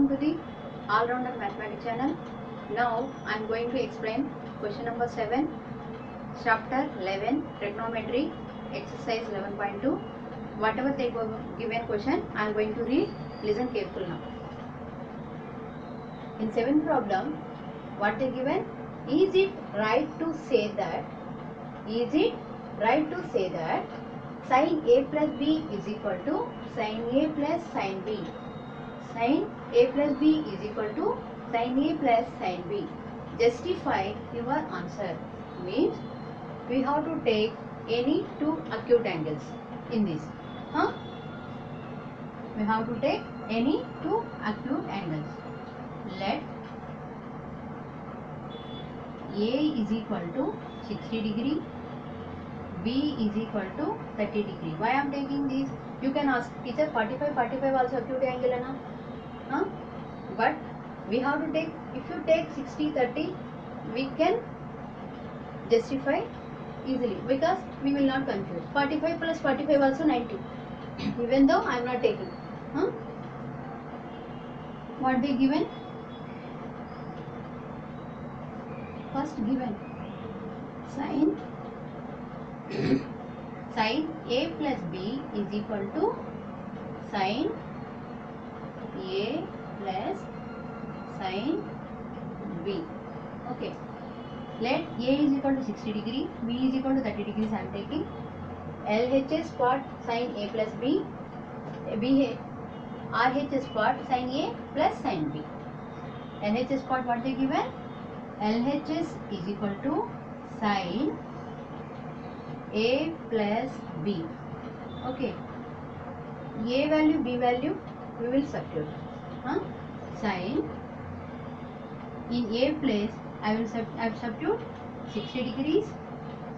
Welcome to the All-Rounder Mathematics channel. Now I am going to explain question number 7, chapter 11, trigonometry, exercise 11.2. Whatever they given question, I am going to read. Listen carefully now. In 7th problem, what they given? Is it right to say that? Is it right to say that sin A plus B is equal to sin A plus sin B? Sin A plus B is equal to sin A plus sin B. Justify your answer. Means we have to take any two acute angles in this. We have to take any two acute angles. Let A is equal to 60 degree, B is equal to 30 degree. Why I am taking this? You can ask, teacher, 45 also acute angle है ना? But we have to take, if you take 60 30, we can justify easily because we will not confuse. 45 plus 45 also 90. Even though I am not taking. What they given? First given sin A plus B is equal to sin A plus sin B. Okay. Let A is equal to 60 degree, B is equal to 30 degrees. I am taking LHS part sin A plus B, RHS part sin A plus sin B. LHS part what they given? LHS is equal to sin A plus B. Okay. A value, B value, we will substitute. Sin in A place I will substitute 60 degrees.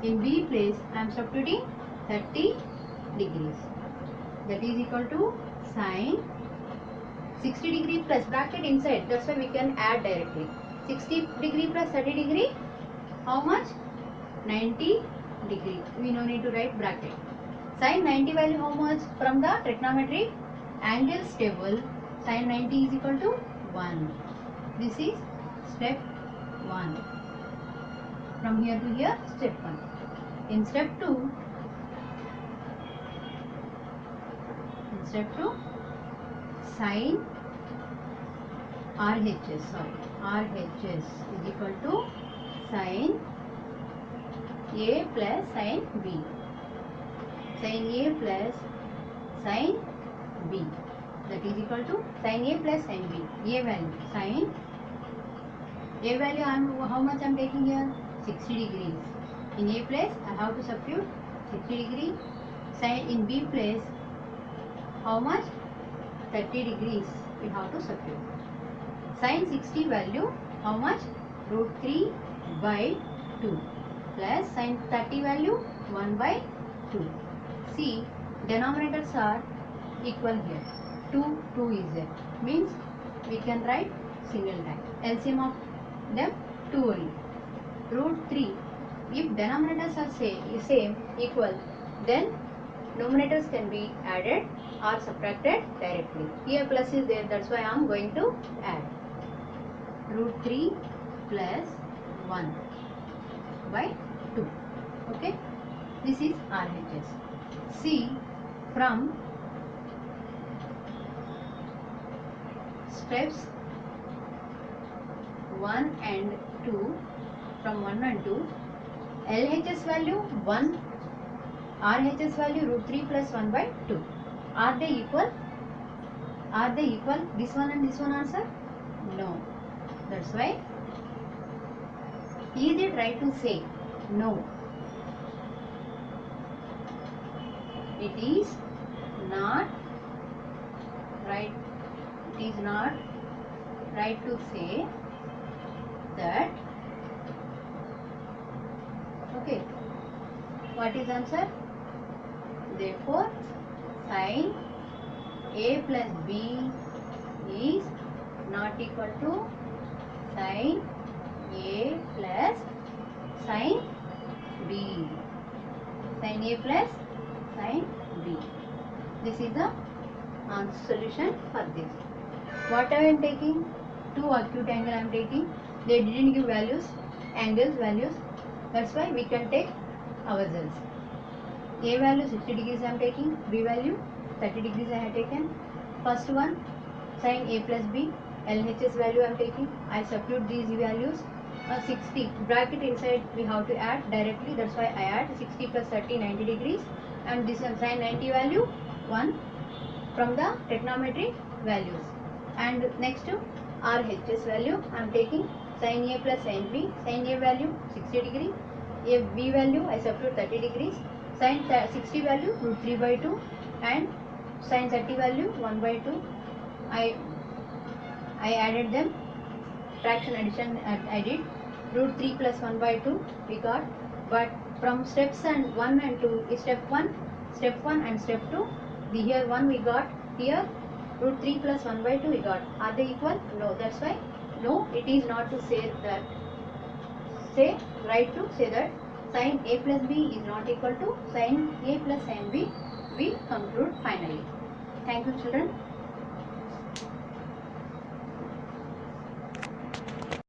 In B place I am substituting 30 degrees. That is equal to sin 60 degree plus bracket inside. That's why we can add directly. 60 degree plus 30 degree. How much? 90 degree. We no need to write bracket. Sin 90 value how much? From the trigonometric angles table, sin 90 is equal to 1. This is step 1. From here to here, step 1. In step 2, sin RHS is equal to sin A plus sin B. Sin A plus sin B. That is equal to sin A plus sin B. A value. Sin A value how much I am taking here? 60 degrees. In A place I have to substitute 60 degree. Sin in B place how much? 30 degrees we have to substitute. Sin 60 value how much? Root 3 by 2 plus sin 30 value 1 by 2. See, denominators are equal here. 2 is there. Means we can write single time. LCM of them 2 only. Root 3. If denominators are same equal, then numerators can be added or subtracted directly. Here plus is there, that's why I am going to add. Root 3 plus 1 by 2. Okay. This is RHS. See, from steps 1 and 2, from 1 and 2, LHS value 1, RHS value root 3 plus 1 by 2. Are they equal? Are they equal? This one and this one answer? No. That's why, is it right to say? No. It is not right. It is not right to say that. Okay. What is answer? Therefore, sin A plus B is not equal to sin A plus sin B. Sin A plus sin B. This is the solution for this. What I am taking? Two acute angle I am taking. They didn't give values, angles values. That's why we can take ourselves. A value 60 degrees I am taking. B value 30 degrees I have taken. First one, sin A plus B. LHS value I am taking. I substitute these values. 60 bracket inside we have to add directly. That's why I add 60 plus 30 90 degrees. And this one sin 90 value 1 from the trigonometric values. And next to RHS value I am taking sin A plus sin B. Sin A value 60 degree. A B value I substitute 30 degrees. Sin 60 value root 3 by 2 and sin 30 value 1 by 2. I added them. Fraction addition I did. Root 3 plus 1 by 2 we got. But from steps and 1 and 2 is step 1 and step 2. The here 1 we got. Here root 3 plus 1 by 2 we got. Are they equal? No. That's why no, it is not to say that. Right to say that sin A plus B is not equal to sin A plus sin B. We conclude finally. Thank you children.